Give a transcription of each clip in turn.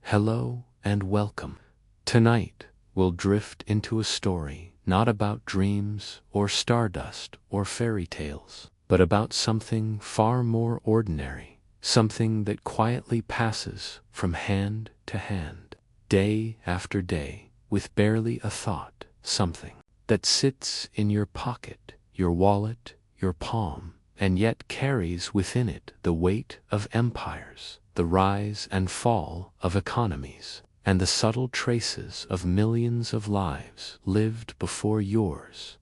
Hello and welcome. Tonight, we'll drift into a story not about dreams or stardust or fairy tales, but about something far more ordinary, something that quietly passes from hand to hand, day after day, with barely a thought, something that sits in your pocket, your wallet, your palm, and yet carries within it the weight of empires, the rise and fall of economies, and the subtle traces of millions of lives lived before yours.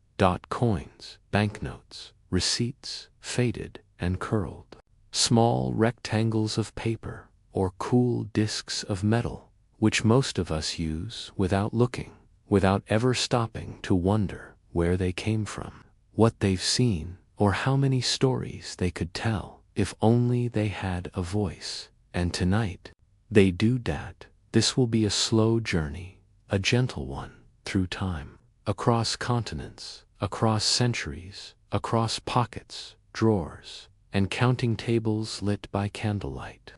Coins, banknotes, receipts, faded and curled, small rectangles of paper, or cool discs of metal, which most of us use without looking, without ever stopping to wonder where they came from, what they've seen, or how many stories they could tell if only they had a voice. And tonight, they do that. This will be a slow journey, a gentle one, through time, across continents, across centuries, across pockets, drawers, and counting tables lit by candlelight.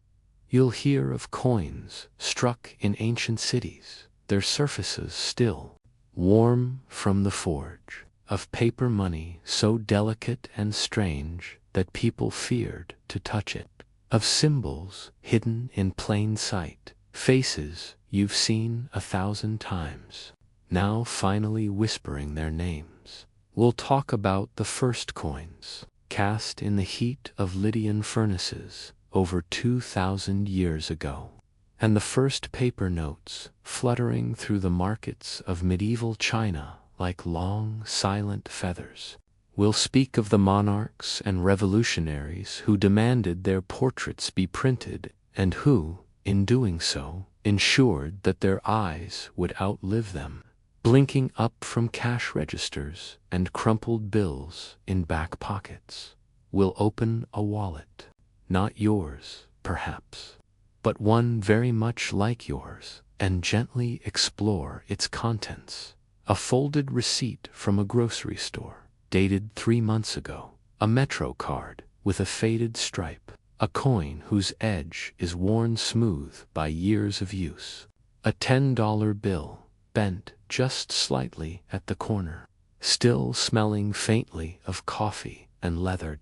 You'll hear of coins struck in ancient cities, their surfaces still warm from the forge, of paper money so delicate and strange that people feared to touch it, of symbols hidden in plain sight, faces you've seen 1,000 times, now finally whispering their names. We'll talk about the first coins, cast in the heat of Lydian furnaces over 2,000 years ago, and the first paper notes fluttering through the markets of medieval China like long, silent feathers. We'll speak of the monarchs and revolutionaries who demanded their portraits be printed and who, in doing so, ensured that their eyes would outlive them, blinking up from cash registers and crumpled bills in back pockets. We'll open a wallet, not yours, perhaps, but one very much like yours, and gently explore its contents. A folded receipt from a grocery store, dated 3 months ago, a Metro card with a faded stripe, a coin whose edge is worn smooth by years of use, a $10 bill, bent just slightly at the corner, still smelling faintly of coffee and leather.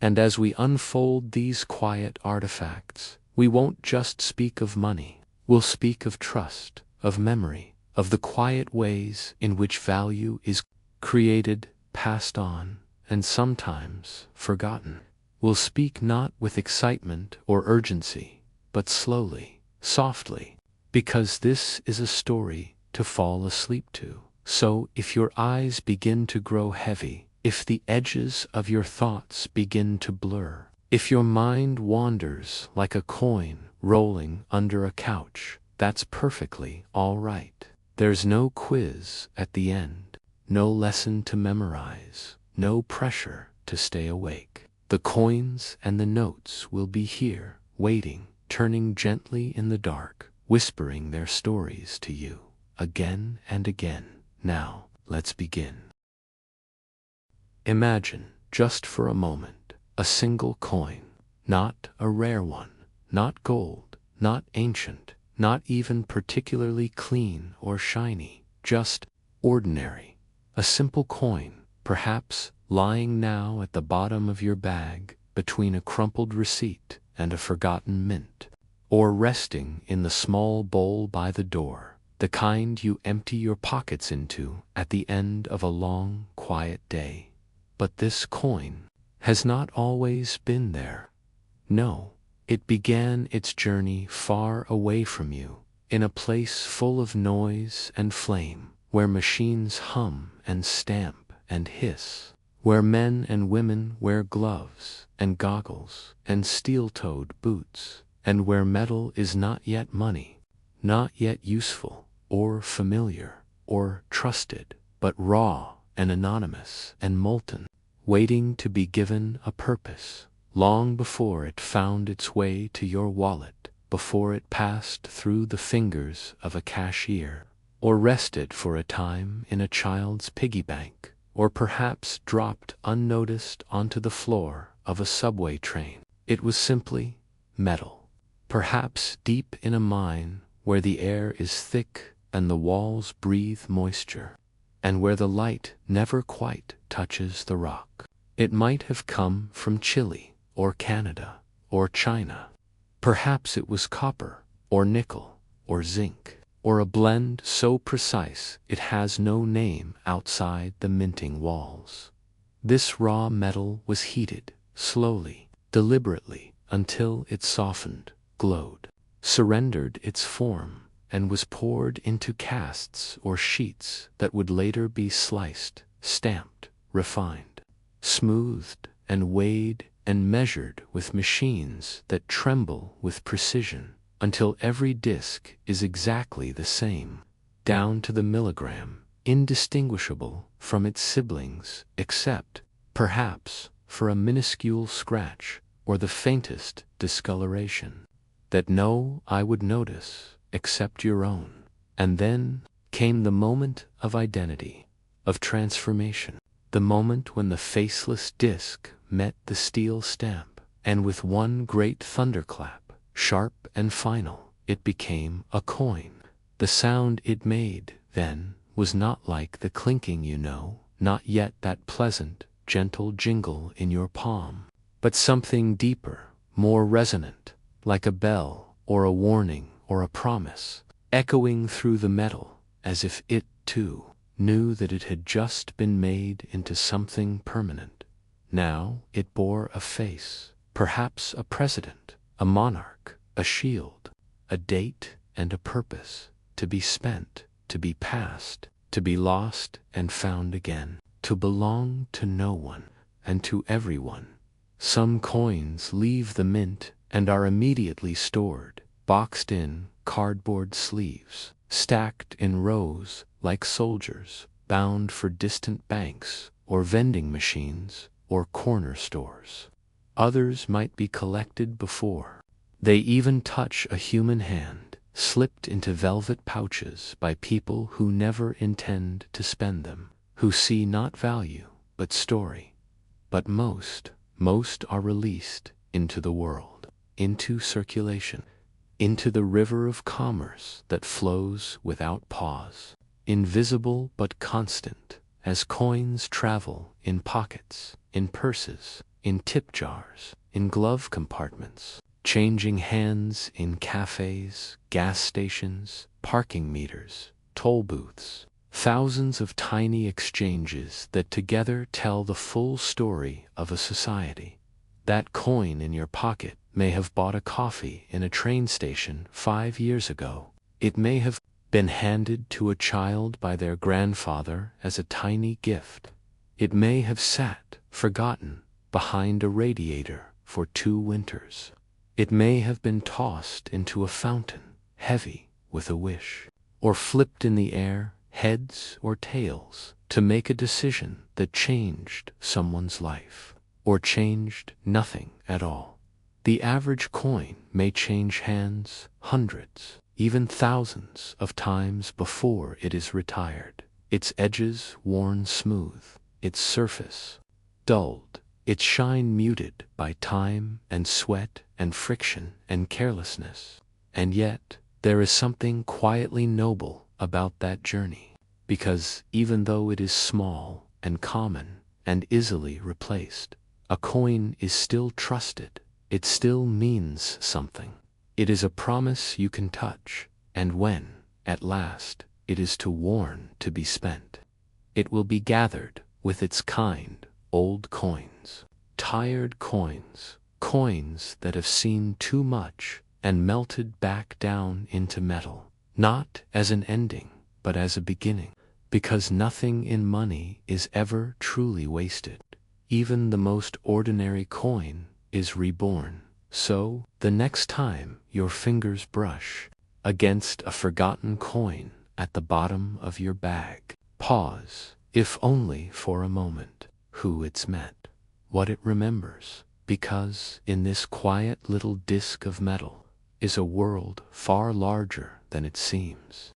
And as we unfold these quiet artifacts, we won't just speak of money, we'll speak of trust, of memory, of the quiet ways in which value is created, passed on, and sometimes forgotten. We'll speak not with excitement or urgency, but slowly, softly, because this is a story to fall asleep to. So if your eyes begin to grow heavy, if the edges of your thoughts begin to blur, if your mind wanders like a coin rolling under a couch, that's perfectly all right. There's no quiz at the end, no lesson to memorize, no pressure to stay awake. The coins and the notes will be here, waiting, turning gently in the dark, whispering their stories to you, again and again. Now, let's begin. Imagine, just for a moment, a single coin, not a rare one, not gold, not ancient, not even particularly clean or shiny, just ordinary. A simple coin, perhaps lying now at the bottom of your bag between a crumpled receipt and a forgotten mint, or resting in the small bowl by the door, the kind you empty your pockets into at the end of a long, quiet day. But this coin has not always been there. No. It began its journey far away from you, in a place full of noise and flame, where machines hum and stamp and hiss, where men and women wear gloves and goggles and steel-toed boots, and where metal is not yet money, not yet useful or familiar or trusted, but raw and anonymous and molten, waiting to be given a purpose. Long before it found its way to your wallet, before it passed through the fingers of a cashier, or rested for a time in a child's piggy bank, or perhaps dropped unnoticed onto the floor of a subway train, it was simply metal. Perhaps deep in a mine where the air is thick and the walls breathe moisture, and where the light never quite touches the rock. It might have come from Chile, or Canada, or China. Perhaps it was copper, or nickel, or zinc, or a blend so precise it has no name outside the minting walls. This raw metal was heated, slowly, deliberately, until it softened, glowed, surrendered its form, and was poured into casts or sheets that would later be sliced, stamped, refined, smoothed, and weighed and measured with machines that tremble with precision until every disc is exactly the same, down to the milligram, indistinguishable from its siblings except, perhaps, for a minuscule scratch or the faintest discoloration that no eye would notice except your own. And then came the moment of identity, of transformation, the moment when the faceless disc met the steel stamp, and with one great thunderclap, sharp and final, it became a coin. The sound it made, then, was not like the clinking you know, not yet that pleasant, gentle jingle in your palm, but something deeper, more resonant, like a bell, or a warning, or a promise, echoing through the metal, as if it, too, knew that it had just been made into something permanent. Now it bore a face, perhaps a president, a monarch, a shield, a date and a purpose, to be spent, to be passed, to be lost and found again, to belong to no one and to everyone. Some coins leave the mint and are immediately stored, boxed in cardboard sleeves, stacked in rows like soldiers, bound for distant banks or vending machines or corner stores. Others might be collected before they even touch a human hand, slipped into velvet pouches by people who never intend to spend them, who see not value but story. But most are released into the world, into circulation, into the river of commerce that flows without pause, invisible but constant, as coins travel in pockets, in purses, in tip jars, in glove compartments, changing hands in cafes, gas stations, parking meters, toll booths, thousands of tiny exchanges that together tell the full story of a society. That coin in your pocket may have bought a coffee in a train station 5 years ago. It may have been handed to a child by their grandfather as a tiny gift. It may have sat, forgotten, behind a radiator for 2 winters. It may have been tossed into a fountain, heavy with a wish, or flipped in the air, heads or tails, to make a decision that changed someone's life, or changed nothing at all. The average coin may change hands hundreds, even thousands of times before it is retired, its edges worn smooth, its surface dulled, its shine muted by time and sweat and friction and carelessness. And yet, there is something quietly noble about that journey, because even though it is small and common and easily replaced, a coin is still trusted. It still means something. It is a promise you can touch, and when, at last, it is too worn to be spent, it will be gathered with its kind, old coins, tired coins, coins that have seen too much and melted back down into metal, not as an ending, but as a beginning, because nothing in money is ever truly wasted. Even the most ordinary coin is reborn. So, the next time your fingers brush against a forgotten coin at the bottom of your bag, pause, if only for a moment, who it's meant, what it remembers, because in this quiet little disc of metal is a world far larger than it seems.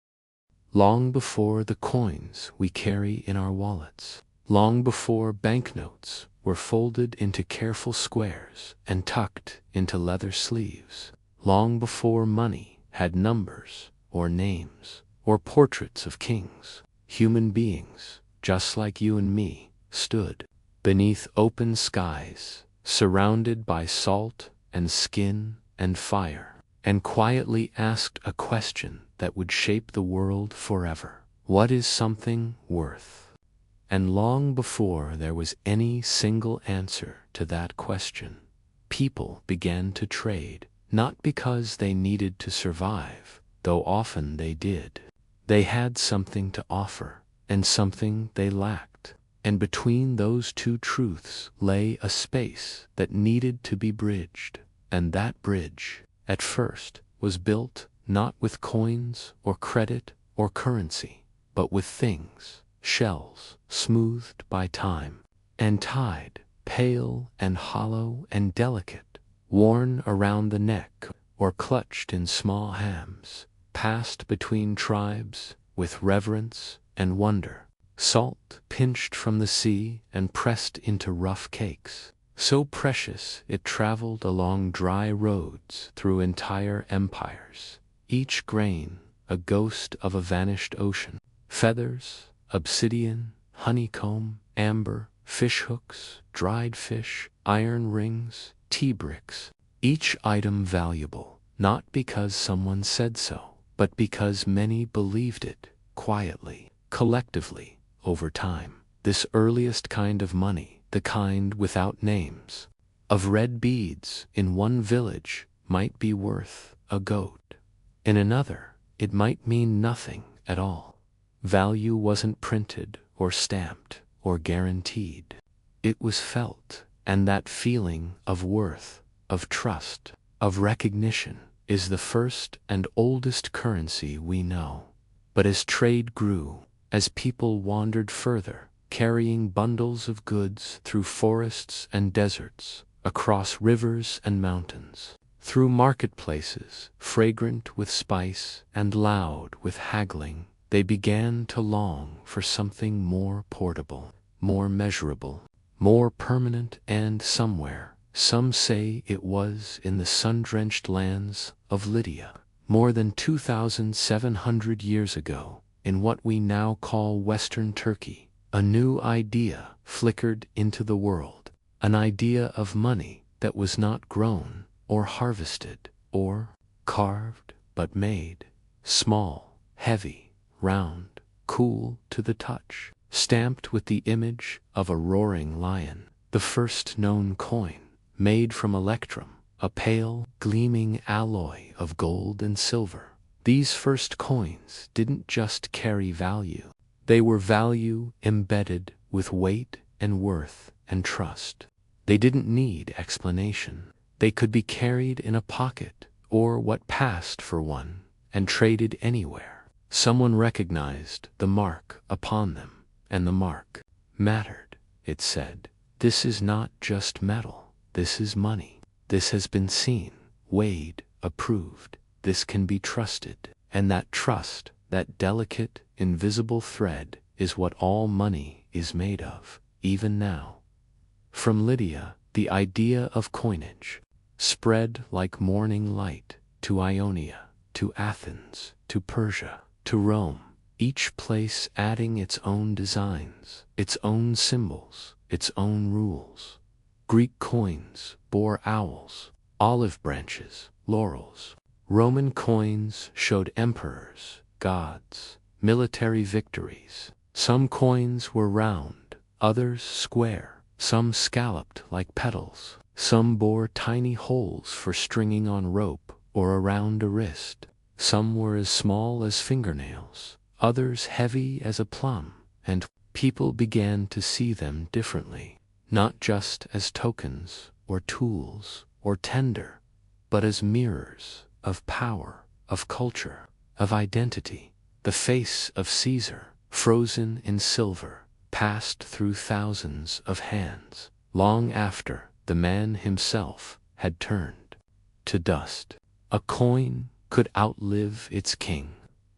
Long before the coins we carry in our wallets, long before banknotes were folded into careful squares and tucked into leather sleeves, long before money had numbers or names, or portraits of kings. Human beings, just like you and me, stood beneath open skies, surrounded by salt and skin and fire, and quietly asked a question that would shape the world forever. What is something worth? And long before there was any single answer to that question, people began to trade, not because they needed to survive, though often they did. They had something to offer, and something they lacked, and between those two truths lay a space that needed to be bridged, and that bridge, at first, was built not with coins or credit or currency, but with things, shells, smoothed by time, and tied, pale and hollow and delicate, worn around the neck or clutched in small hands, passed between tribes with reverence and wonder. Salt pinched from the sea and pressed into rough cakes, so precious it traveled along dry roads through entire empires, each grain a ghost of a vanished ocean. Feathers, obsidian, honeycomb, amber, fishhooks, dried fish, iron rings, tea bricks, each item valuable, not because someone said so, but because many believed it, quietly, collectively, over time. This earliest kind of money, the kind without names, of red beads in one village, might be worth a goat. In another, it might mean nothing at all. Value wasn't printed or stamped or guaranteed. It was felt, and that feeling of worth, of trust, of recognition, is the first and oldest currency we know. But as trade grew, as people wandered further, carrying bundles of goods through forests and deserts, across rivers and mountains, through marketplaces fragrant with spice and loud with haggling, they began to long for something more portable, more measurable, more permanent, and somewhere, some say it was in the sun-drenched lands of Lydia, more than 2,700 years ago, in what we now call Western Turkey, a new idea flickered into the world, an idea of money that was not grown or harvested or carved, but made, small, heavy, round, cool to the touch, stamped with the image of a roaring lion. The first known coin, made from electrum, a pale, gleaming alloy of gold and silver. These first coins didn't just carry value. They were value embedded with weight and worth and trust. They didn't need explanation. They could be carried in a pocket or what passed for one and traded anywhere. Someone recognized the mark upon them, and the mark mattered. It said, "This is not just metal. This is money. This has been seen, weighed, approved. This can be trusted." And that trust, that delicate, invisible thread, is what all money is made of, even now. From Lydia, the idea of coinage spread like morning light to Ionia, to Athens, to Persia, to Rome, each place adding its own designs, its own symbols, its own rules. Greek coins bore owls, olive branches, laurels. Roman coins showed emperors, gods, military victories. Some coins were round, others square, some scalloped like petals. Some bore tiny holes for stringing on rope or around a wrist. Some were as small as fingernails, others heavy as a plum, and people began to see them differently, not just as tokens or tools or tender, but as mirrors of power, of culture, of identity. The face of Caesar, frozen in silver, passed through thousands of hands, long after the man himself had turned to dust. A coin could outlive its king.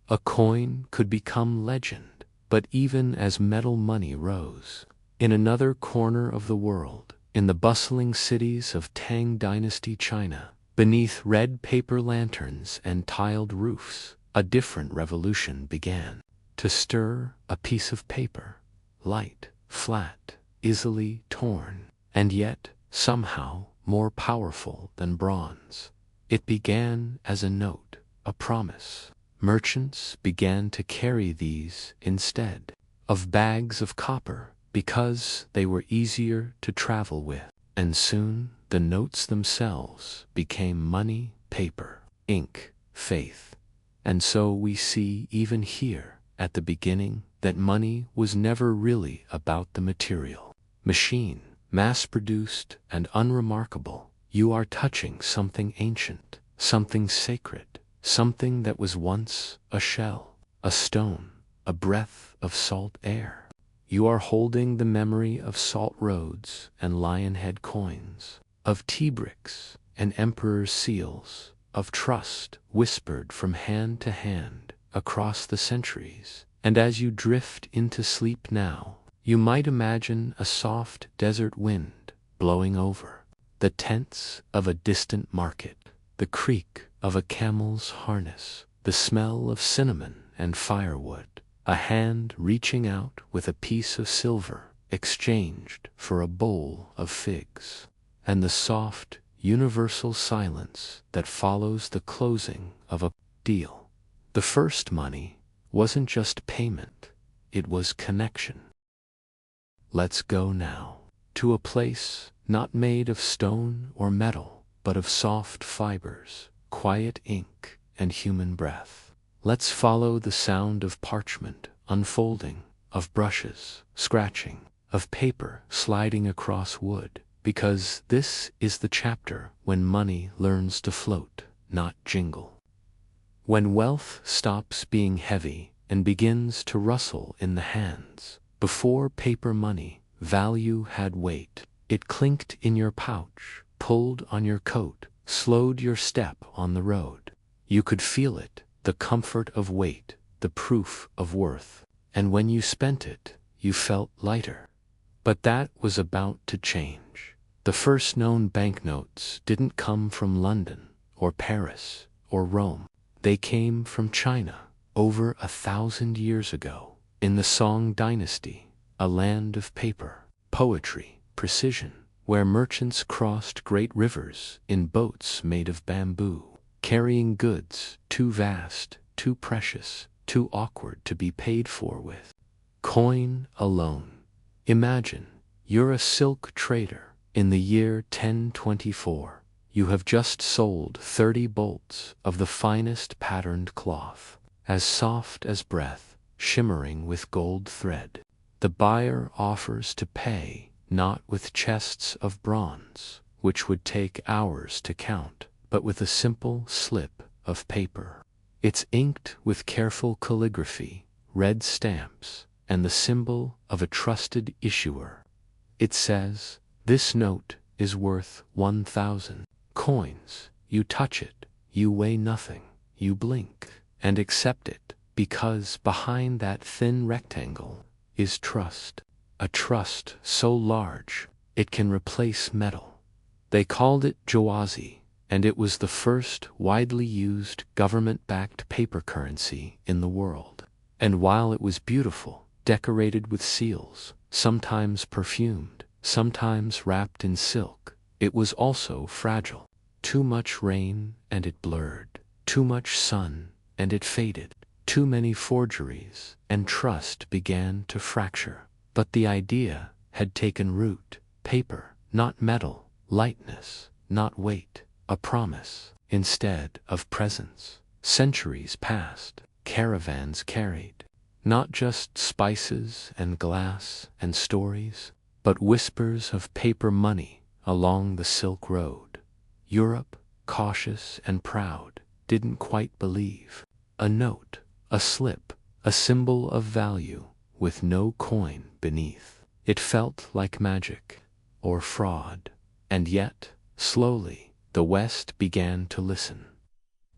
A coin could become legend. But even as metal money rose, in another corner of the world, in the bustling cities of Tang Dynasty China, beneath red paper lanterns and tiled roofs, a different revolution began. To stir a piece of paper, light, flat, easily torn, and yet, somehow, more powerful than bronze. It began as a note, a promise. Merchants began to carry these instead of bags of copper because they were easier to travel with. And soon the notes themselves became money, paper, ink, faith. And so we see even here at the beginning that money was never really about the material. Machine, mass-produced and unremarkable, you are touching something ancient, something sacred, something that was once a shell, a stone, a breath of salt air. You are holding the memory of salt roads and lionhead coins, of tea bricks and emperor's seals, of trust whispered from hand to hand across the centuries. And as you drift into sleep now, you might imagine a soft desert wind blowing over, the tents of a distant market, the creak of a camel's harness, the smell of cinnamon and firewood, a hand reaching out with a piece of silver exchanged for a bowl of figs, and the soft, universal silence that follows the closing of a deal. The first money wasn't just payment, it was connection. Let's go now to a place not made of stone or metal, but of soft fibers, quiet ink, and human breath. Let's follow the sound of parchment unfolding, of brushes scratching, of paper sliding across wood, because this is the chapter when money learns to float, not jingle. When wealth stops being heavy and begins to rustle in the hands. Before paper money, value had weight. It clinked in your pouch, pulled on your coat, slowed your step on the road. You could feel it, the comfort of weight, the proof of worth. And when you spent it, you felt lighter. But that was about to change. The first known banknotes didn't come from London, or Paris, or Rome. They came from China, over 1,000 years ago, in the Song dynasty, a land of paper, poetry, precision, where merchants crossed great rivers in boats made of bamboo, carrying goods too vast, too precious, too awkward to be paid for with coin alone. Imagine, you're a silk trader in the year 1024. You have just sold 30 bolts of the finest patterned cloth, as soft as breath, shimmering with gold thread. The buyer offers to pay, not with chests of bronze, which would take hours to count, but with a simple slip of paper. It's inked with careful calligraphy, red stamps, and the symbol of a trusted issuer. It says, "This note is worth 1,000 coins." You touch it, you weigh nothing, you blink, and accept it, because behind that thin rectangle is trust. A trust so large, it can replace metal. They called it Jawazi, and it was the first widely used government-backed paper currency in the world. And while it was beautiful, decorated with seals, sometimes perfumed, sometimes wrapped in silk, it was also fragile. Too much rain and it blurred, too much sun and it faded, too many forgeries and trust began to fracture. But the idea had taken root. Paper, not metal, lightness, not weight, a promise, instead of presence. Centuries passed, caravans carried, not just spices and glass and stories, but whispers of paper money along the Silk Road. Europe, cautious and proud, didn't quite believe. A note, a slip, a symbol of value, with no coin beneath. It felt like magic, or fraud. And yet, slowly, the West began to listen.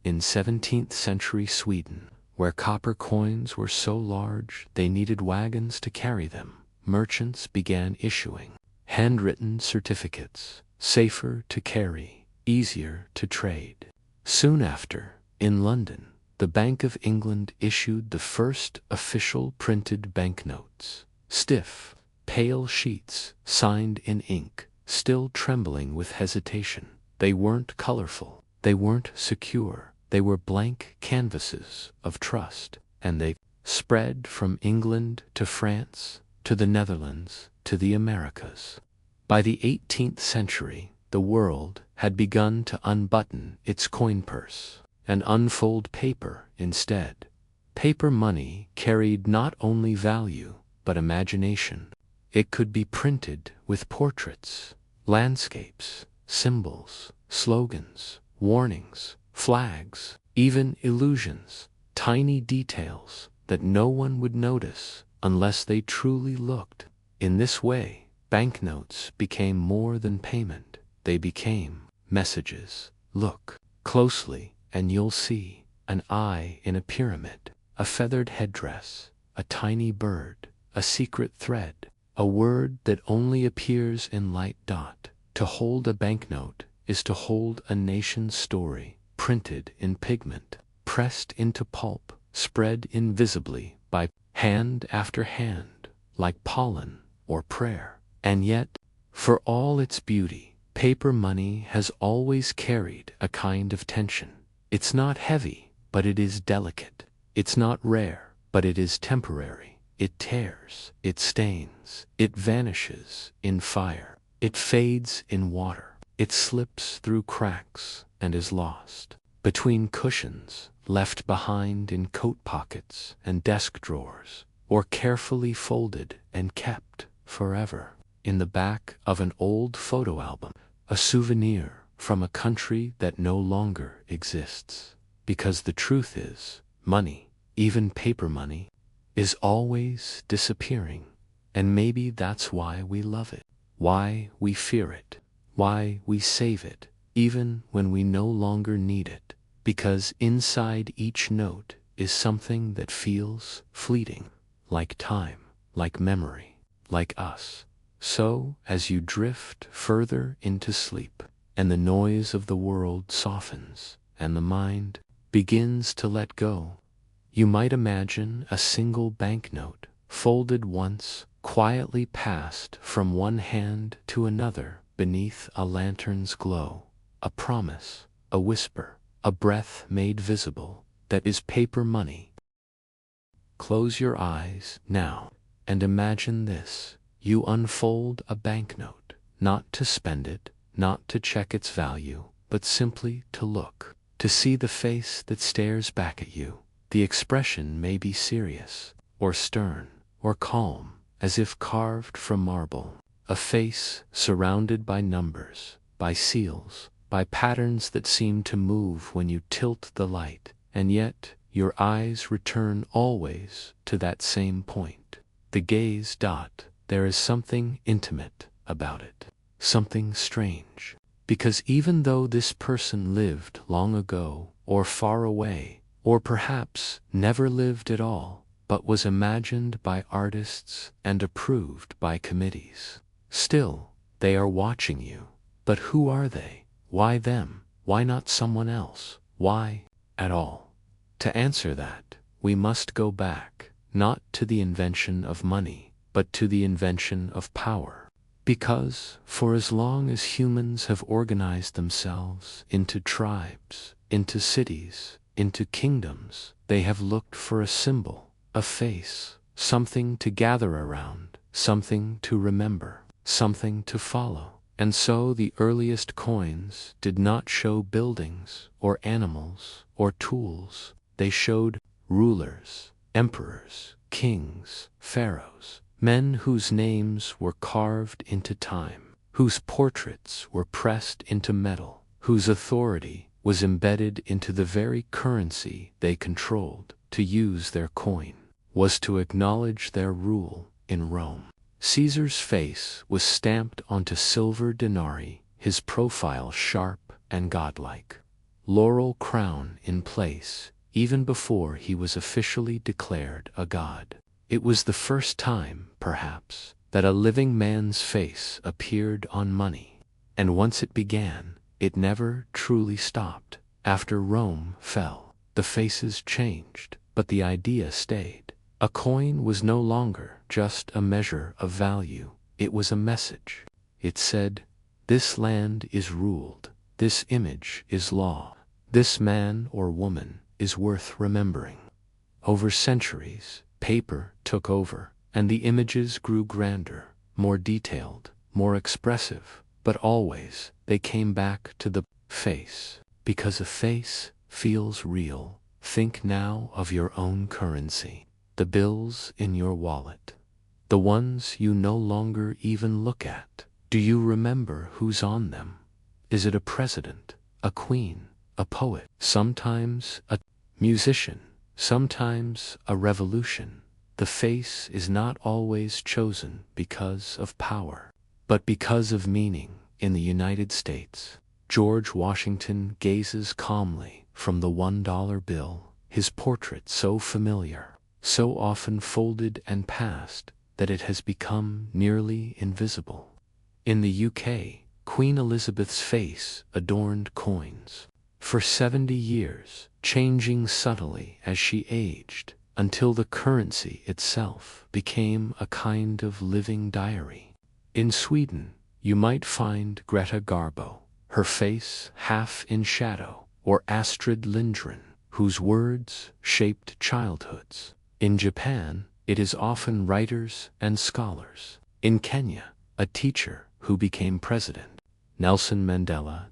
In 17th century Sweden, where copper coins were so large they needed wagons to carry them, merchants began issuing handwritten certificates, safer to carry, easier to trade. Soon after, in London, the Bank of England issued the first official printed banknotes. Stiff, pale sheets, signed in ink, still trembling with hesitation. They weren't colorful. They weren't secure. They were blank canvases of trust, and they spread from England to France, to the Netherlands, to the Americas. By the 18th century, the world had begun to unbutton its coin purse and unfold paper instead. Paper money carried not only value, but imagination. It could be printed with portraits, landscapes, symbols, slogans, warnings, flags, even illusions, tiny details that no one would notice unless they truly looked. In this way, banknotes became more than payment. They became messages. Look closely and you'll see an eye in a pyramid, a feathered headdress, a tiny bird, a secret thread, a word that only appears in light dot. To hold a banknote is to hold a nation's story, printed in pigment, pressed into pulp, spread invisibly by hand after hand, like pollen or prayer. And yet, for all its beauty, paper money has always carried a kind of tension. It's not heavy, but it is delicate. It's not rare, but it is temporary. It tears, it stains, it vanishes in fire. It fades in water. It slips through cracks and is lost between cushions, left behind in coat pockets and desk drawers, or carefully folded and kept forever in the back of an old photo album, a souvenir from a country that no longer exists. Because the truth is, money, even paper money, is always disappearing, and maybe that's why we love it. Why we fear it, why we save it, even when we no longer need it, because inside each note is something that feels fleeting, like time, like memory, like us. So, as you drift further into sleep, and the noise of the world softens, and the mind begins to let go, you might imagine a single banknote, folded once, quietly passed from one hand to another beneath a lantern's glow, a promise, a whisper, a breath made visible, that is paper money. Close your eyes now and imagine this. You unfold a banknote, not to spend it, not to check its value, but simply to look, to see the face that stares back at you. The expression may be serious, or stern, or calm, as if carved from marble, a face surrounded by numbers, by seals, by patterns that seem to move when you tilt the light, and yet your eyes return always to that same point. The gaze dot. There is something intimate about it, something strange, because even though this person lived long ago, or far away, or perhaps never lived at all, but was imagined by artists and approved by committees, still, they are watching you. But who are they? Why them? Why not someone else? Why at all? To answer that, we must go back, not to the invention of money, but to the invention of power. Because, for as long as humans have organized themselves into tribes, into cities, into kingdoms, they have looked for a symbol, a face, something to gather around, something to remember, something to follow. And so the earliest coins did not show buildings, or animals, or tools. They showed rulers, emperors, kings, pharaohs, men whose names were carved into time, whose portraits were pressed into metal, whose authority was embedded into the very currency they controlled. To use their coin was to acknowledge their rule in Rome. Caesar's face was stamped onto silver denarii, his profile sharp and godlike. Laurel crown in place, even before he was officially declared a god. It was the first time, perhaps, that a living man's face appeared on money. And once it began, it never truly stopped. After Rome fell, The faces changed, but the idea stayed. A coin was no longer just a measure of value, it was a message. It said, "This land is ruled, this image is law, this man or woman is worth remembering." Over centuries, paper took over, and the images grew grander, more detailed, more expressive, but always they came back to the face. Because a face feels real, think now of your own currency, the bills in your wallet, the ones you no longer even look at. Do you remember who's on them? Is it a president, a queen, a poet, sometimes a musician, sometimes a revolution? The face is not always chosen because of power, but because of meaning. In the United States, George Washington gazes calmly from the $1 bill, his portrait so familiar, so often folded and passed that it has become nearly invisible. In the UK, Queen Elizabeth's face adorned coins for 70 years, changing subtly as she aged, until the currency itself became a kind of living diary. In Sweden, you might find Greta Garbo, her face half in shadow, or Astrid Lindgren, whose words shaped childhoods. In Japan, it is often writers and scholars. In Kenya, a teacher who became president. Nelson Mandela.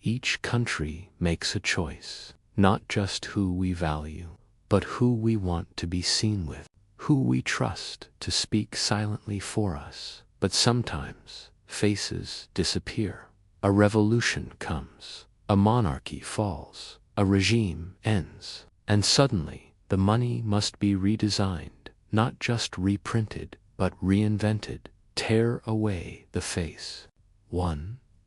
Each country makes a choice, not just who we value, but who we want to be seen with, who we trust to speak silently for us. But sometimes faces disappear. A revolution comes, a monarchy falls, a regime ends, and suddenly the money must be redesigned, not just reprinted, but reinvented. Tear away the face.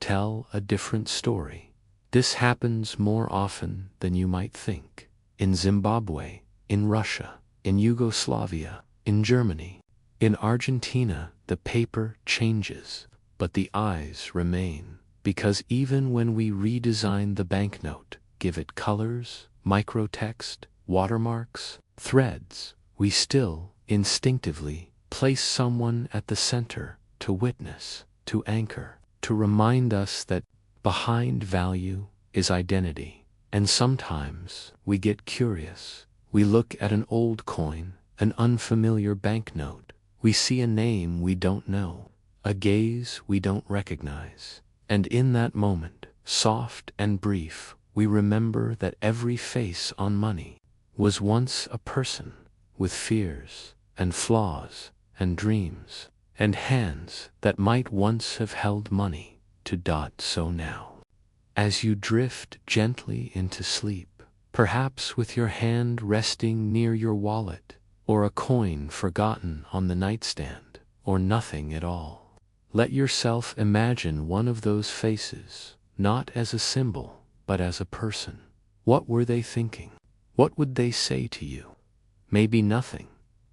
Tell a different story. This happens more often than you might think. In Zimbabwe, in Russia, in Yugoslavia, in Germany. In Argentina, the paper changes, but the eyes remain. Because even when we redesign the banknote, give it colors, microtext, watermarks, threads, we still, instinctively, place someone at the center, to witness, to anchor, to remind us that behind value is identity. And sometimes we get curious. We look at an old coin, an unfamiliar banknote. We see a name we don't know, a gaze we don't recognize. And in that moment, soft and brief, we remember that every face on money was once a person with fears and flaws and dreams and hands that might once have held money. So now, as you drift gently into sleep, perhaps with your hand resting near your wallet, or a coin forgotten on the nightstand, or nothing at all, let yourself imagine one of those faces, not as a symbol, but as a person. What were they thinking? What would they say to you? Maybe nothing.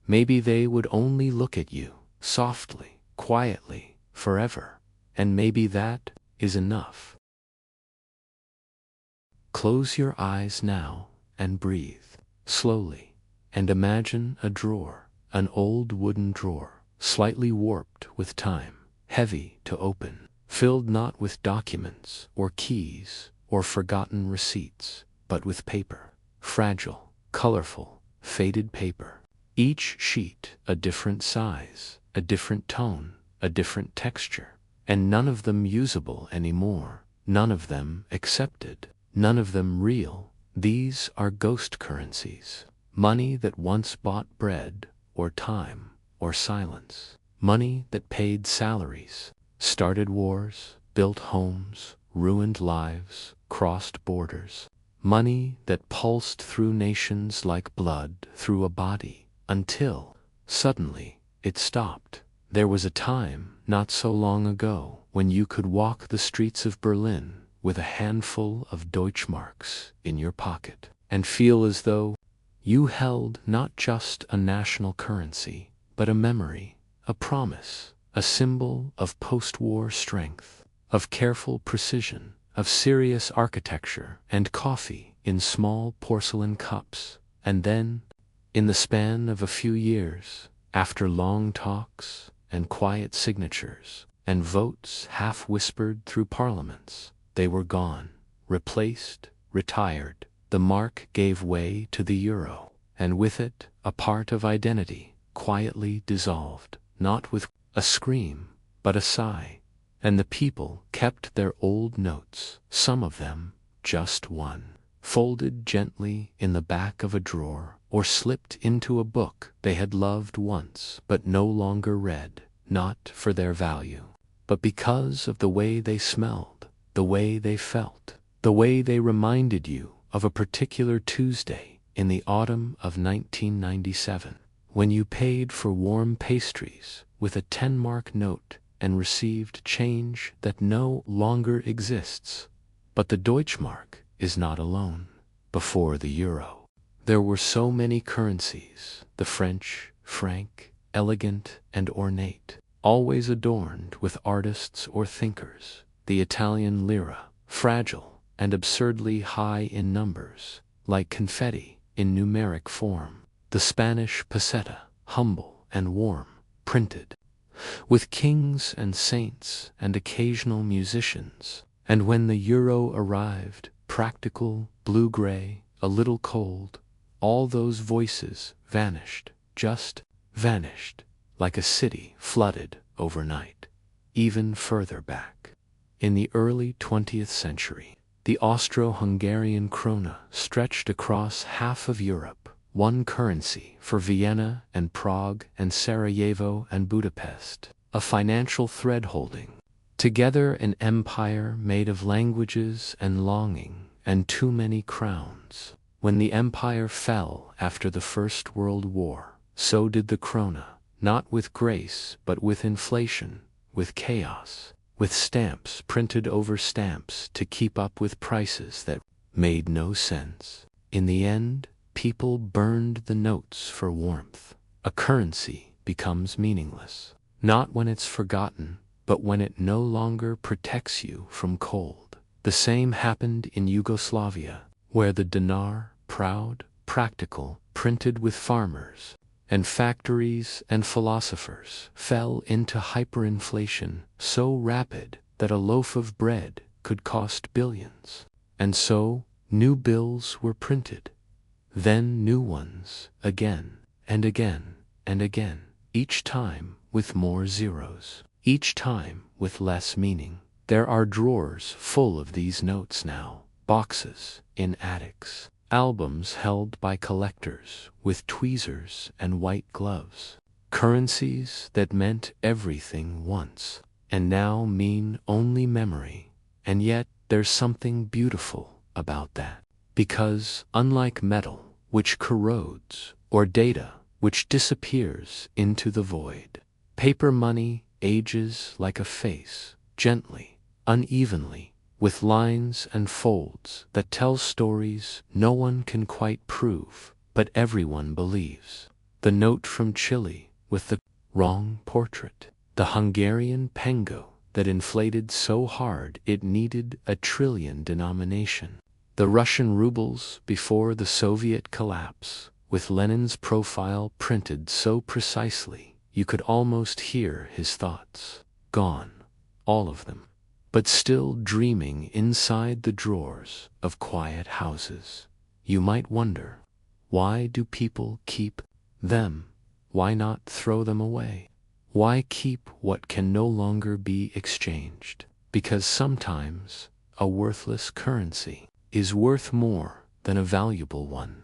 Maybe they would only look at you, softly, quietly, forever. And maybe that is enough. Close your eyes now and breathe slowly, and imagine a drawer, an old wooden drawer, slightly warped with time, heavy to open, filled not with documents or keys or forgotten receipts, but with paper, fragile, colorful, faded paper. Each sheet a different size, a different tone, a different texture. And none of them usable anymore, none of them accepted, none of them real. These are ghost currencies, money that once bought bread, or time, or silence, money that paid salaries, started wars, built homes, ruined lives, crossed borders, money that pulsed through nations like blood through a body, until, suddenly, it stopped. There was a time, not so long ago, when you could walk the streets of Berlin with a handful of Deutschmarks in your pocket and feel as though you held not just a national currency, but a memory, a promise, a symbol of post-war strength, of careful precision, of serious architecture and coffee in small porcelain cups, and then, in the span of a few years, after long talks and quiet signatures, and votes half-whispered through parliaments, they were gone, replaced, retired. The mark gave way to the euro, and with it a part of identity quietly dissolved, not with a scream, but a sigh. And the people kept their old notes, some of them, just one, folded gently in the back of a drawer, or slipped into a book they had loved once but no longer read, not for their value, but because of the way they smelled, the way they felt, the way they reminded you of a particular Tuesday in the autumn of 1997, when you paid for warm pastries with a 10-mark note and received change that no longer exists. But the Deutschmark is not alone. Before the euro, there were so many currencies: the French franc, elegant and ornate, always adorned with artists or thinkers; the Italian lira, fragile and absurdly high in numbers, like confetti in numeric form; the Spanish peseta, humble and warm, printed, with kings and saints and occasional musicians. And when the euro arrived, practical, blue-gray, a little cold, all those voices vanished, just vanished, like a city flooded overnight. Even further back, in the early 20th century, the Austro-Hungarian krona stretched across half of Europe, one currency for Vienna and Prague and Sarajevo and Budapest, a financial thread holding together an empire made of languages and longing and too many crowns. When the empire fell after the First World War, so did the krona, not with grace but with inflation, with chaos, with stamps printed over stamps to keep up with prices that made no sense. In the end, people burned the notes for warmth. A currency becomes meaningless, not when it's forgotten, but when it no longer protects you from cold. The same happened in Yugoslavia, where the dinar, proud, practical, printed with farmers and factories and philosophers, fell into hyperinflation so rapid that a loaf of bread could cost billions. And so new bills were printed, then new ones, again and again and again, each time with more zeros, each time with less meaning. There are drawers full of these notes now, boxes in attics, albums held by collectors with tweezers and white gloves, currencies that meant everything once and now mean only memory. And yet there's something beautiful about that, because unlike metal, which corrodes, or data, which disappears into the void, paper money ages like a face, gently, unevenly, with lines and folds that tell stories no one can quite prove, but everyone believes. The note from Chile with the wrong portrait, the Hungarian pengo that inflated so hard it needed a trillion denomination, the Russian rubles before the Soviet collapse, with Lenin's profile printed so precisely you could almost hear his thoughts. Gone, all of them, but still dreaming inside the drawers of quiet houses. You might wonder, why do people keep them? Why not throw them away? Why keep what can no longer be exchanged? Because sometimes a worthless currency is worth more than a valuable one.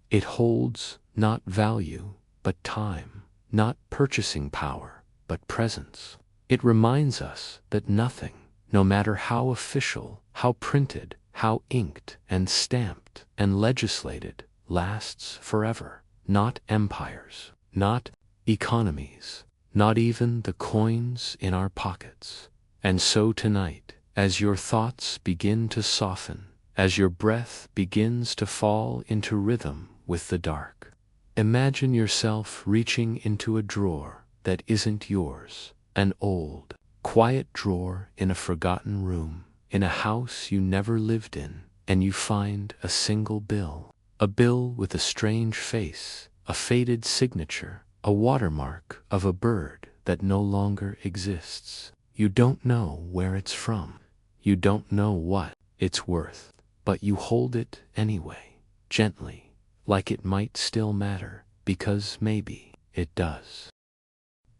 It holds not value, but time, not purchasing power, but presence. It reminds us that nothing, no matter how official, how printed, how inked and stamped and legislated, lasts forever. Not empires, not economies, not even the coins in our pockets. And so tonight, as your thoughts begin to soften, as your breath begins to fall into rhythm with the dark, imagine yourself reaching into a drawer that isn't yours, an old, quiet drawer in a forgotten room, in a house you never lived in, and you find a single bill. A bill with a strange face, a faded signature, a watermark of a bird that no longer exists. You don't know where it's from. You don't know what it's worth, but you hold it anyway, gently, like it might still matter, because maybe it does.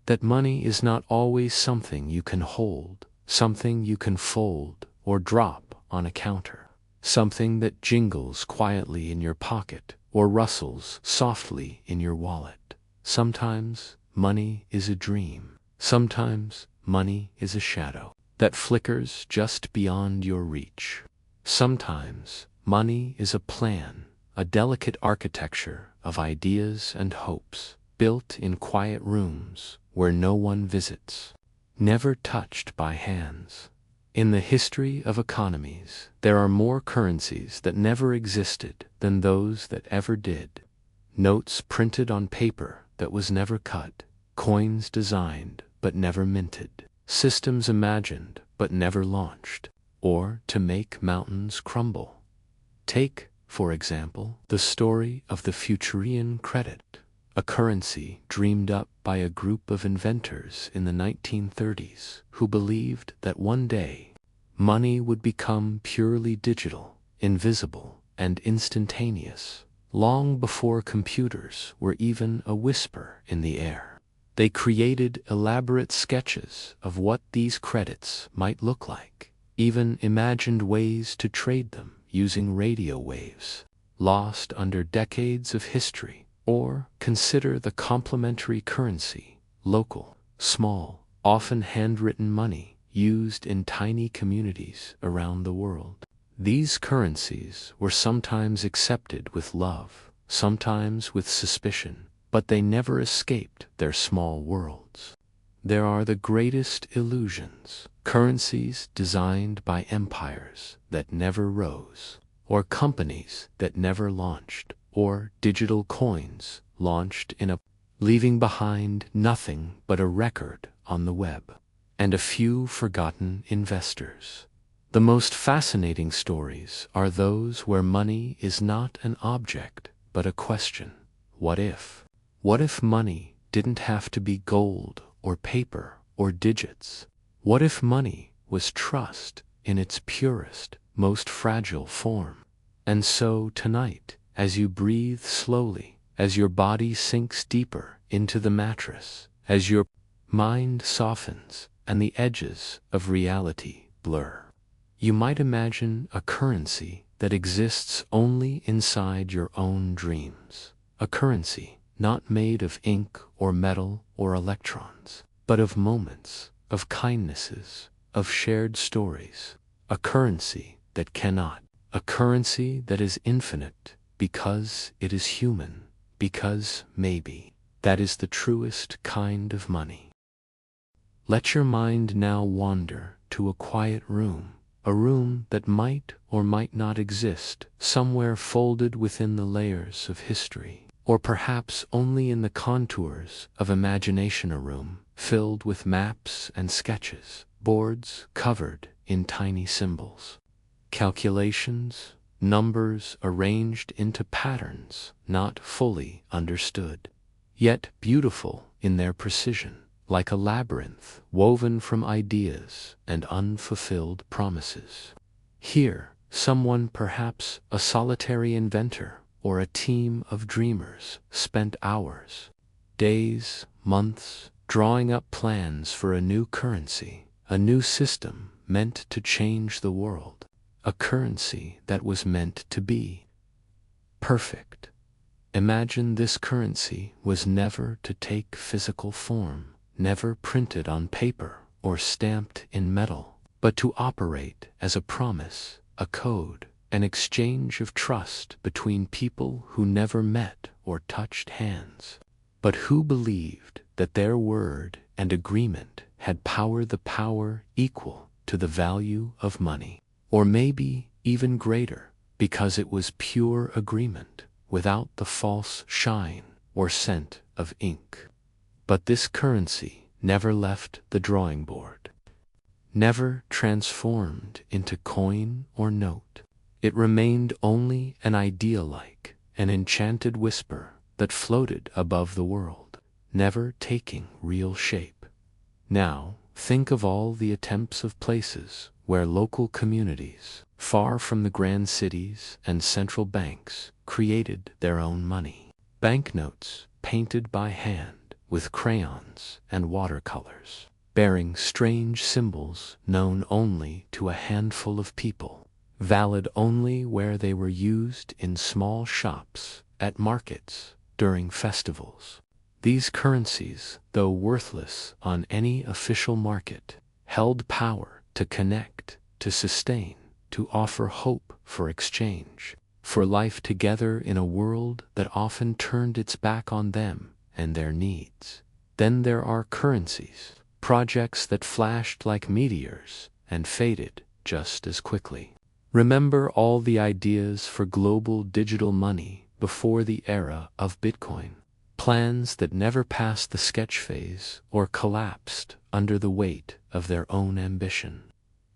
That money is not always something you can hold, something you can fold or drop on a counter, something that jingles quietly in your pocket or rustles softly in your wallet. Sometimes money is a dream. Sometimes money is a shadow that flickers just beyond your reach. Sometimes money is a plan, a delicate architecture of ideas and hopes, built in quiet rooms where no one visits, never touched by hands. In the history of economies, there are more currencies that never existed than those that ever did. Notes printed on paper that was never cut, coins designed but never minted, systems imagined but never launched, or to make mountains crumble. Take, for example, the story of the Futurian credit, a currency dreamed up by a group of inventors in the 1930s who believed that one day money would become purely digital, invisible, and instantaneous, long before computers were even a whisper in the air. They created elaborate sketches of what these credits might look like, even imagined ways to trade them using radio waves, lost under decades of history. Or consider the complementary currency, local, small, often handwritten money used in tiny communities around the world. These currencies were sometimes accepted with love, sometimes with suspicion, but they never escaped their small worlds. There are the greatest illusions, currencies designed by empires that never rose, or companies that never launched, or digital coins launched leaving behind nothing but a record on the web, and a few forgotten investors. The most fascinating stories are those where money is not an object, but a question. What if? What if money didn't have to be gold or paper or digits? What if money was trust in its purest, most fragile form? And so tonight, as you breathe slowly, as your body sinks deeper into the mattress, as your mind softens and the edges of reality blur, you might imagine a currency that exists only inside your own dreams. A currency not made of ink or metal or electrons, but of moments, of kindnesses, of shared stories. A currency that cannot. A currency that is infinite because it is human, because maybe that is the truest kind of money. Let your mind now wander to a quiet room, a room that might or might not exist, somewhere folded within the layers of history, or perhaps only in the contours of imagination, a room filled with maps and sketches, boards covered in tiny symbols. Calculations, numbers arranged into patterns not fully understood, yet beautiful in their precision, like a labyrinth woven from ideas and unfulfilled promises. Here, someone, perhaps a solitary inventor or a team of dreamers, spent hours, days, months, drawing up plans for a new currency, a new system meant to change the world. A currency that was meant to be perfect. Imagine this currency was never to take physical form, never printed on paper or stamped in metal, but to operate as a promise, a code, an exchange of trust between people who never met or touched hands, but who believed that their word and agreement had power, the power equal to the value of money. Or maybe even greater, because it was pure agreement, without the false shine or scent of ink. But this currency never left the drawing board, never transformed into coin or note. It remained only an idea, like an enchanted whisper that floated above the world, never taking real shape. Now, think of all the attempts of places where local communities, far from the grand cities and central banks, created their own money. Banknotes painted by hand with crayons and watercolors, bearing strange symbols known only to a handful of people, valid only where they were used in small shops, at markets, during festivals. These currencies, though worthless on any official market, held power to connect, to sustain, to offer hope for exchange, for life together in a world that often turned its back on them and their needs. Then there are currencies, projects that flashed like meteors and faded just as quickly. Remember all the ideas for global digital money before the era of Bitcoin. Plans that never passed the sketch phase or collapsed under the weight of their own ambition.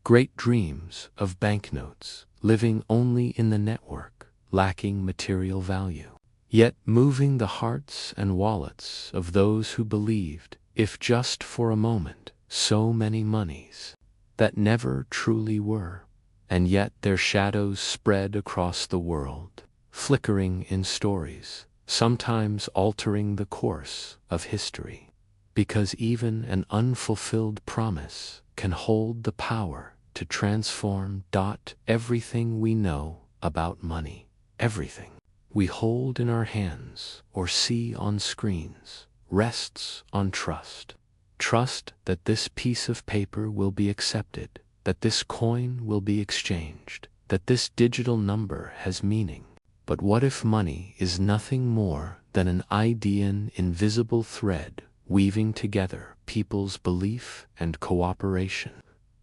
Great dreams of banknotes, living only in the network, lacking material value, yet moving the hearts and wallets of those who believed, if just for a moment, so many monies that never truly were. And yet their shadows spread across the world, flickering in stories, sometimes altering the course of history, because even an unfulfilled promise can hold the power to transform. Everything we know about money, everything we hold in our hands or see on screens, rests on trust. Trust that this piece of paper will be accepted, that this coin will be exchanged, that this digital number has meaning. But what if money is nothing more than an idean invisible thread weaving together people's belief and cooperation?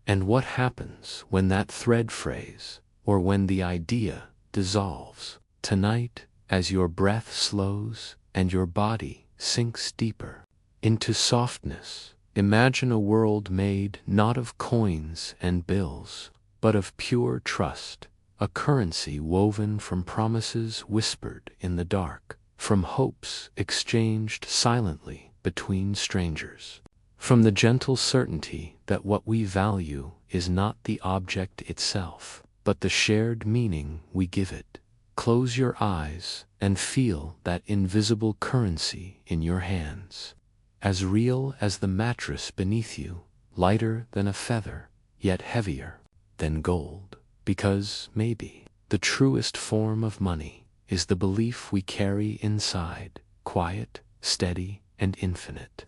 And what happens when that thread frays, or when the idea dissolves? Tonight, as your breath slows and your body sinks deeper into softness, imagine a world made not of coins and bills, but of pure trust, a currency woven from promises whispered in the dark, from hopes exchanged silently between strangers, from the gentle certainty that what we value is not the object itself, but the shared meaning we give it. Close your eyes and feel that invisible currency in your hands, as real as the mattress beneath you, lighter than a feather, yet heavier than gold. Because, maybe, the truest form of money is the belief we carry inside, quiet, steady, and infinite.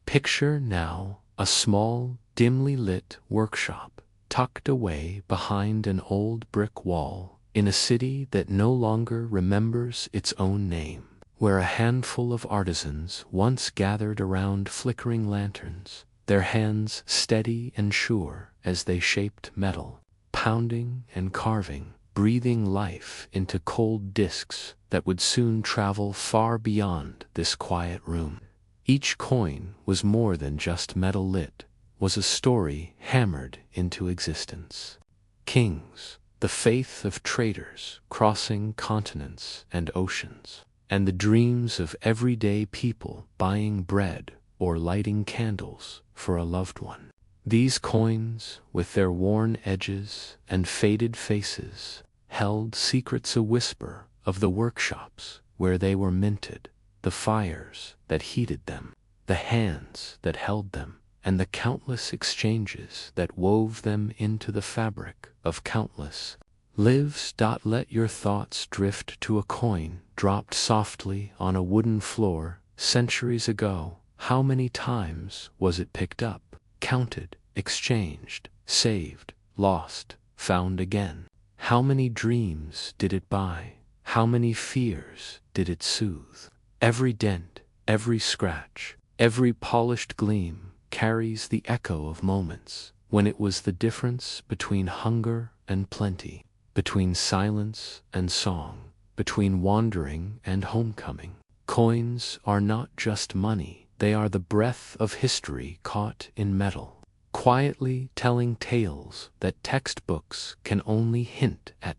Picture now a small, dimly lit workshop, tucked away behind an old brick wall, in a city that no longer remembers its own name, where a handful of artisans once gathered around flickering lanterns, their hands steady and sure as they shaped metal, pounding and carving, breathing life into cold discs that would soon travel far beyond this quiet room. Each coin was more than just metal lit, was a story hammered into existence. Kings, the faith of traders crossing continents and oceans, and the dreams of everyday people buying bread or lighting candles for a loved one. These coins, with their worn edges and faded faces, held secrets a whisper of the workshops where they were minted, the fires that heated them, the hands that held them, and the countless exchanges that wove them into the fabric of countless lives. Let your thoughts drift to a coin dropped softly on a wooden floor centuries ago. How many times was it picked up, counted, exchanged, saved, lost, found again? How many dreams did it buy? How many fears did it soothe? Every dent, every scratch, every polished gleam carries the echo of moments when it was the difference between hunger and plenty, between silence and song, between wandering and homecoming. Coins are not just money, they are the breath of history caught in metal. quietly telling tales that textbooks can only hint at.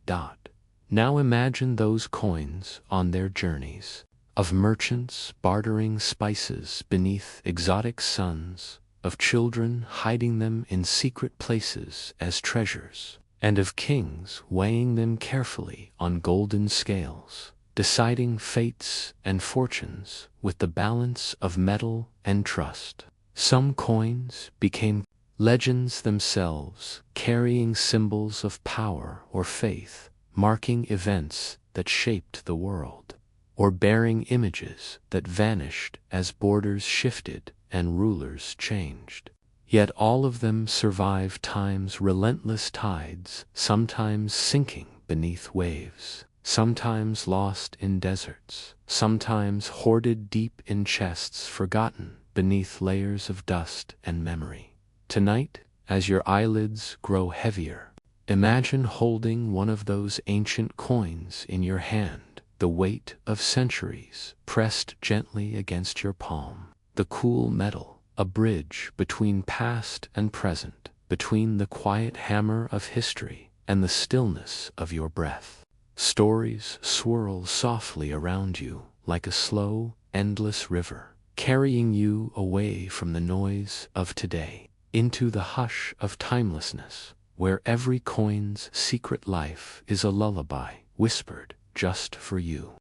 Now imagine those coins on their journeys, of merchants bartering spices beneath exotic suns, of children hiding them in secret places as treasures, and of kings weighing them carefully on golden scales, deciding fates and fortunes with the balance of metal and trust. Some coins became legends themselves, carrying symbols of power or faith, marking events that shaped the world, or bearing images that vanished as borders shifted and rulers changed. Yet all of them survive time's relentless tides, sometimes sinking beneath waves, sometimes lost in deserts, sometimes hoarded deep in chests forgotten beneath layers of dust and memory. Tonight, as your eyelids grow heavier, imagine holding one of those ancient coins in your hand, the weight of centuries pressed gently against your palm, the cool metal, a bridge between past and present, between the quiet hammer of history and the stillness of your breath. Stories swirl softly around you like a slow, endless river, carrying you away from the noise of today, into the hush of timelessness, where every coin's secret life is a lullaby whispered just for you.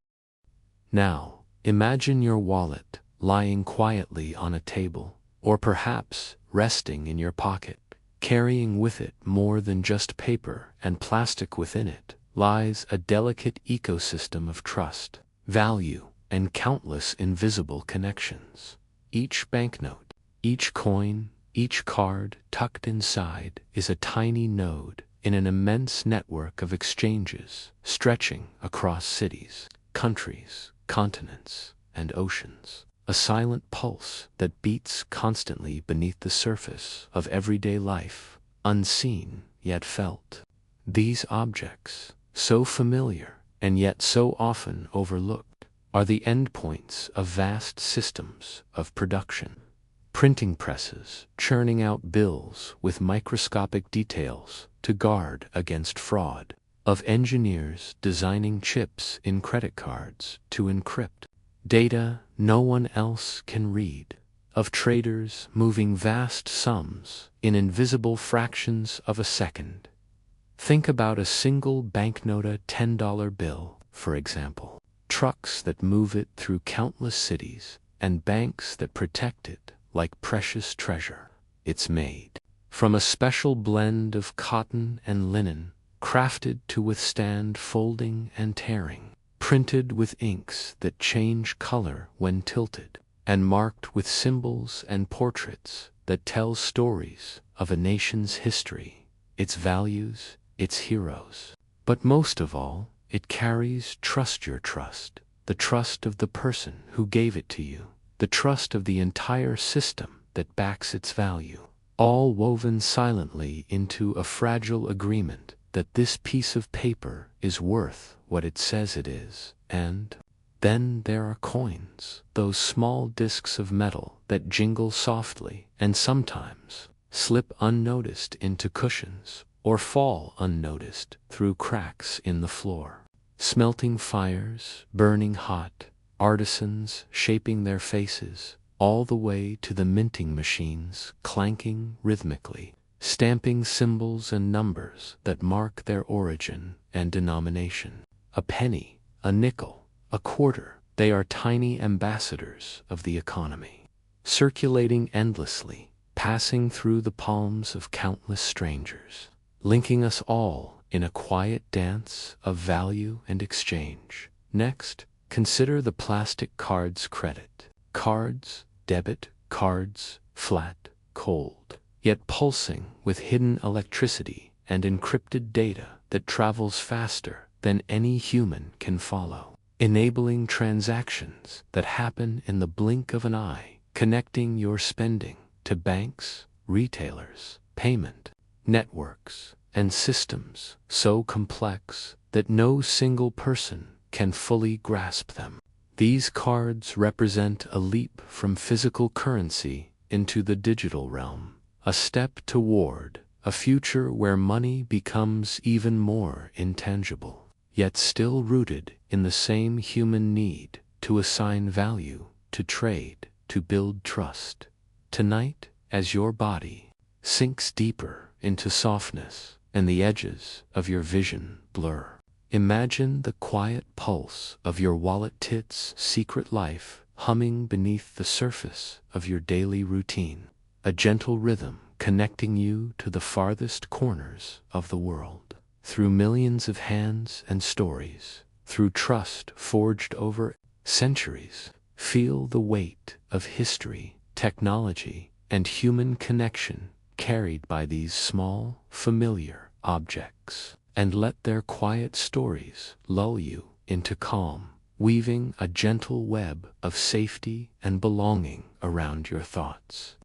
Now, imagine your wallet lying quietly on a table, or perhaps resting in your pocket, carrying with it more than just paper and plastic. Within it lies a delicate ecosystem of trust, value, and countless invisible connections. Each banknote, each coin, each card tucked inside is a tiny node in an immense network of exchanges stretching across cities, countries, continents, and oceans. A silent pulse that beats constantly beneath the surface of everyday life, unseen yet felt. These objects, so familiar and yet so often overlooked, are the endpoints of vast systems of production. Printing presses churning out bills with microscopic details to guard against fraud, of engineers designing chips in credit cards to encrypt data no one else can read, of traders moving vast sums in invisible fractions of a second. Think about a single banknote $10 bill, for example. Trucks that move it through countless cities, and banks that protect it like precious treasure. It's made from a special blend of cotton and linen, crafted to withstand folding and tearing, printed with inks that change color when tilted, and marked with symbols and portraits that tell stories of a nation's history, its values, its heroes. But most of all, it carries your trust, the trust of the person who gave it to you, the trust of the entire system that backs its value, all woven silently into a fragile agreement that this piece of paper is worth what it says it is. And then there are coins, those small discs of metal that jingle softly and sometimes slip unnoticed into cushions or fall unnoticed through cracks in the floor. Smelting fires, burning hot, artisans shaping their faces, all the way to the minting machines clanking rhythmically, stamping symbols and numbers that mark their origin and denomination. A penny, a nickel, a quarter, they are tiny ambassadors of the economy, circulating endlessly, passing through the palms of countless strangers, linking us all in a quiet dance of value and exchange. Next, consider the plastic cards. Credit cards, debit cards, flat, cold, yet pulsing with hidden electricity and encrypted data that travels faster than any human can follow, enabling transactions that happen in the blink of an eye, connecting your spending to banks, retailers, payment networks, and systems so complex that no single person can fully grasp them. These cards represent a leap from physical currency into the digital realm, a step toward a future where money becomes even more intangible, yet still rooted in the same human need to assign value, to trade, to build trust. Tonight, as your body sinks deeper into softness and the edges of your vision blur, imagine the quiet pulse of your wallet's secret life humming beneath the surface of your daily routine, a gentle rhythm connecting you to the farthest corners of the world. Through millions of hands and stories, through trust forged over centuries, feel the weight of history, technology, and human connection carried by these small, familiar objects, and let their quiet stories lull you into calm, weaving a gentle web of safety and belonging around your thoughts.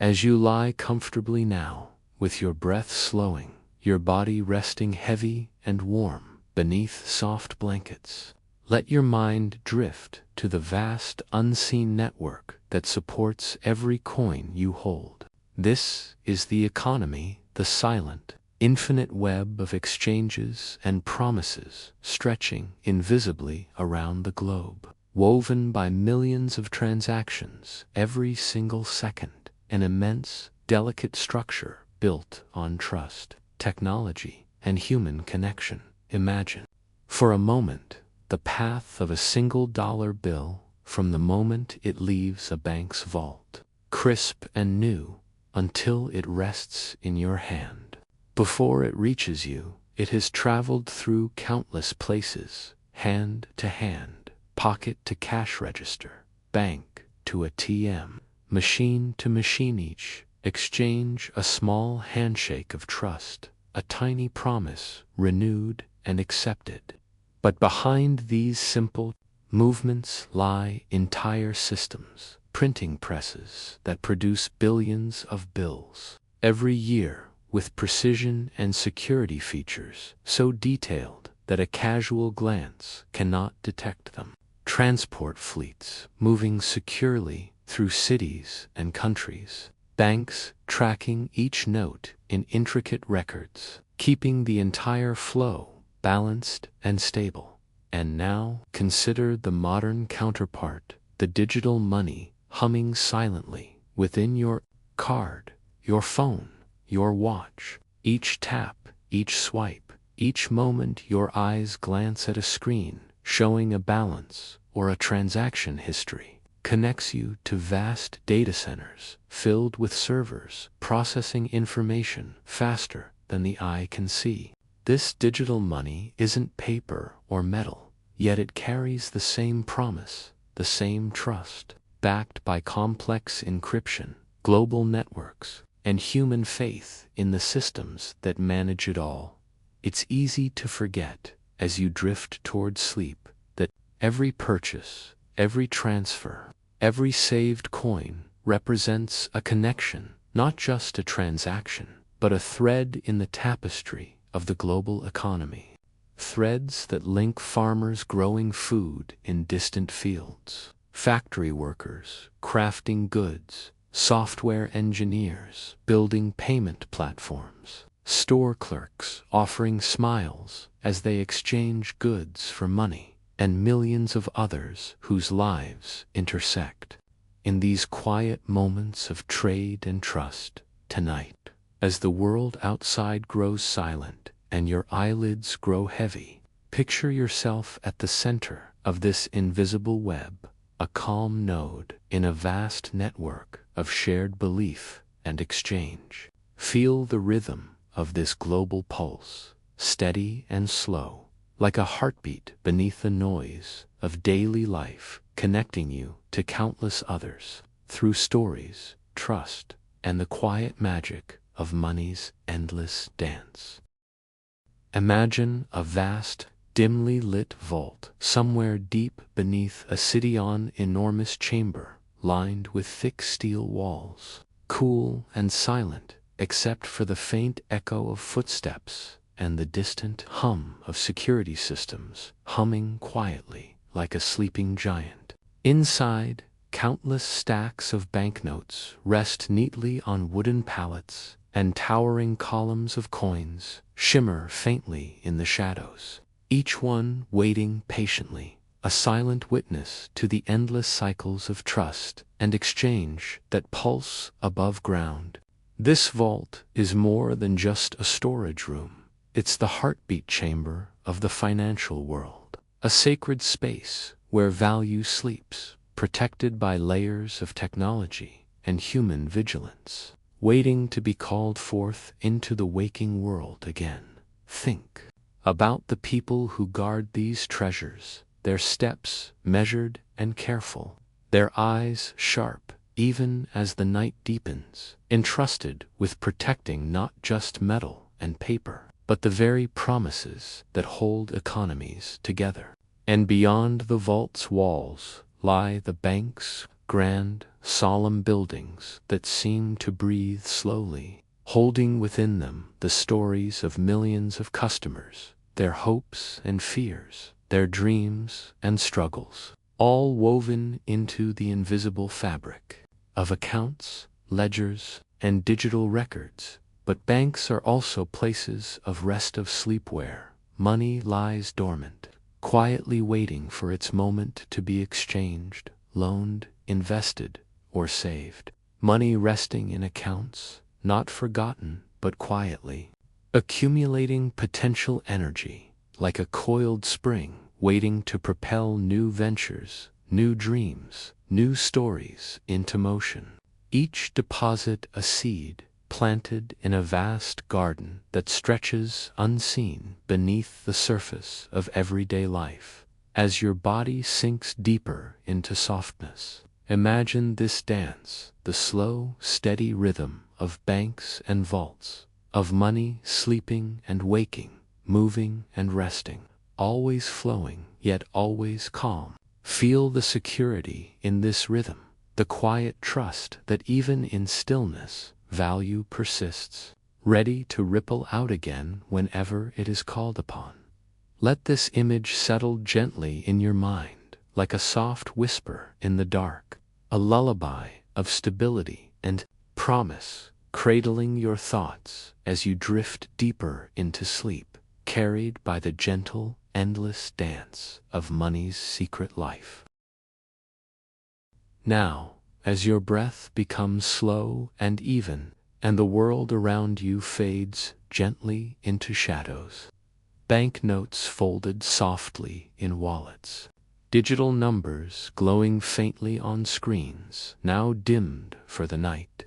As you lie comfortably now, with your breath slowing, your body resting heavy and warm beneath soft blankets, let your mind drift to the vast unseen network that supports every coin you hold. This is the economy, the silent, infinite web of exchanges and promises stretching invisibly around the globe, woven by millions of transactions every single second, an immense, delicate structure built on trust, technology, and human connection. Imagine, for a moment, the path of a $1 bill from the moment it leaves a bank's vault, crisp and new, until it rests in your hand. Before it reaches you, it has traveled through countless places, hand to hand, pocket to cash register, bank to ATM, machine to machine. Each exchange a small handshake of trust, a tiny promise renewed and accepted. But behind these simple movements lie entire systems, printing presses that produce billions of bills every year, with precision and security features so detailed that a casual glance cannot detect them. Transport fleets moving securely through cities and countries, banks tracking each note in intricate records, keeping the entire flow balanced and stable. And now consider the modern counterpart, the digital money humming silently within your card, your phone, your watch. Each tap, each swipe, each moment your eyes glance at a screen showing a balance or a transaction history, connects you to vast data centers filled with servers processing information faster than the eye can see. This digital money isn't paper or metal, yet it carries the same promise, the same trust, backed by complex encryption, global networks, and human faith in the systems that manage it all. It's easy to forget, as you drift toward sleep, that every purchase, every transfer, every saved coin represents a connection, not just a transaction, but a thread in the tapestry of the global economy. Threads that link farmers growing food in distant fields, factory workers crafting goods, software engineers building payment platforms, store clerks offering smiles as they exchange goods for money, and millions of others whose lives intersect in these quiet moments of trade and trust. Tonight, as the world outside grows silent and your eyelids grow heavy, picture yourself at the center of this invisible web, a calm node in a vast network of shared belief and exchange. Feel the rhythm of this global pulse, steady and slow, like a heartbeat beneath the noise of daily life, connecting you to countless others through stories, trust, and the quiet magic of money's endless dance. Imagine a vast, dimly lit vault somewhere deep beneath a city-on enormous chamber lined with thick steel walls, cool and silent except for the faint echo of footsteps and the distant hum of security systems humming quietly like a sleeping giant. Inside, Countless stacks of banknotes rest neatly on wooden pallets, and towering columns of coins shimmer faintly in the shadows, each one waiting patiently, a silent witness to the endless cycles of trust and exchange that pulse above ground. This vault is more than just a storage room. It's the heartbeat chamber of the financial world, a sacred space where value sleeps, protected by layers of technology and human vigilance, waiting to be called forth into the waking world again. Think about the people who guard these treasures, their steps measured and careful, their eyes sharp even as the night deepens, entrusted with protecting not just metal and paper, but the very promises that hold economies together. And beyond the vault's walls lie the bank's grand, solemn buildings that seem to breathe slowly, holding within them the stories of millions of customers, their hopes and fears, their dreams and struggles, all woven into the invisible fabric of accounts, ledgers, and digital records. But banks are also places of rest, of sleep, where money lies dormant, quietly waiting for its moment to be exchanged, loaned, invested, or saved. Money resting in accounts, not forgotten, but quietly accumulating potential energy, like a coiled spring waiting to propel new ventures, new dreams, new stories into motion. Each deposit a seed planted in a vast garden that stretches unseen beneath the surface of everyday life. As your body sinks deeper into softness, imagine this dance, the slow, steady rhythm of banks and vaults, of money sleeping and waking, moving and resting, always flowing, yet always calm. Feel the security in this rhythm, the quiet trust that even in stillness, value persists, ready to ripple out again whenever it is called upon. Let this image settle gently in your mind, like a soft whisper in the dark, a lullaby of stability and promise, cradling your thoughts as you drift deeper into sleep, carried by the gentle, endless dance of money's secret life. Now, as your breath becomes slow and even, and the world around you fades gently into shadows, banknotes folded softly in wallets, digital numbers glowing faintly on screens now dimmed for the night,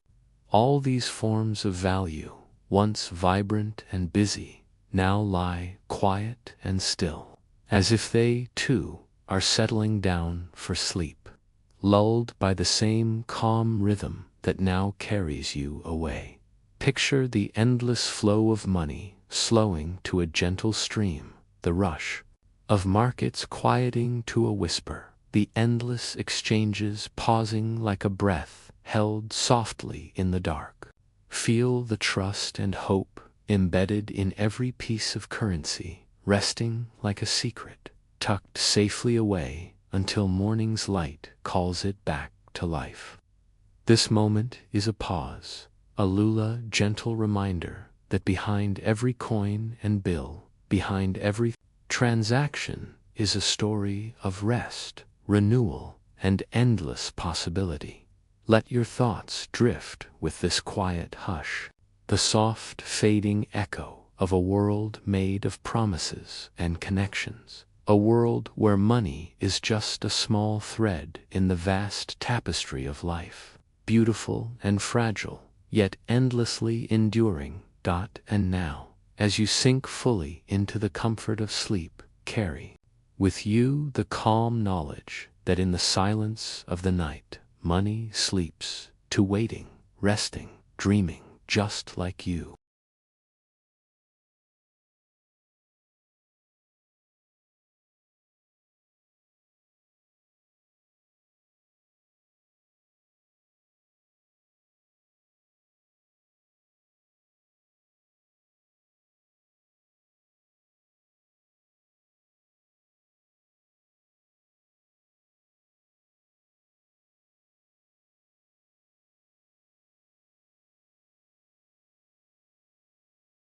all these forms of value, once vibrant and busy, now lie quiet and still, as if they, too, are settling down for sleep, lulled by the same calm rhythm that now carries you away. Picture the endless flow of money slowing to a gentle stream, the rush of markets quieting to a whisper, the endless exchanges pausing like a breath held softly in the dark. Feel the trust and hope embedded in every piece of currency, resting like a secret, tucked safely away until morning's light calls it back to life. This moment is a pause, a lulla, gentle reminder that behind every coin and bill, behind every transaction, is a story of rest, renewal, and endless possibility. Let your thoughts drift with this quiet hush, the soft, fading echo of a world made of promises and connections, a world where money is just a small thread in the vast tapestry of life, beautiful and fragile, yet endlessly enduring. And now, as you sink fully into the comfort of sleep, carry with you the calm knowledge that in the silence of the night, money sleeps to waiting, resting, dreaming, just like you.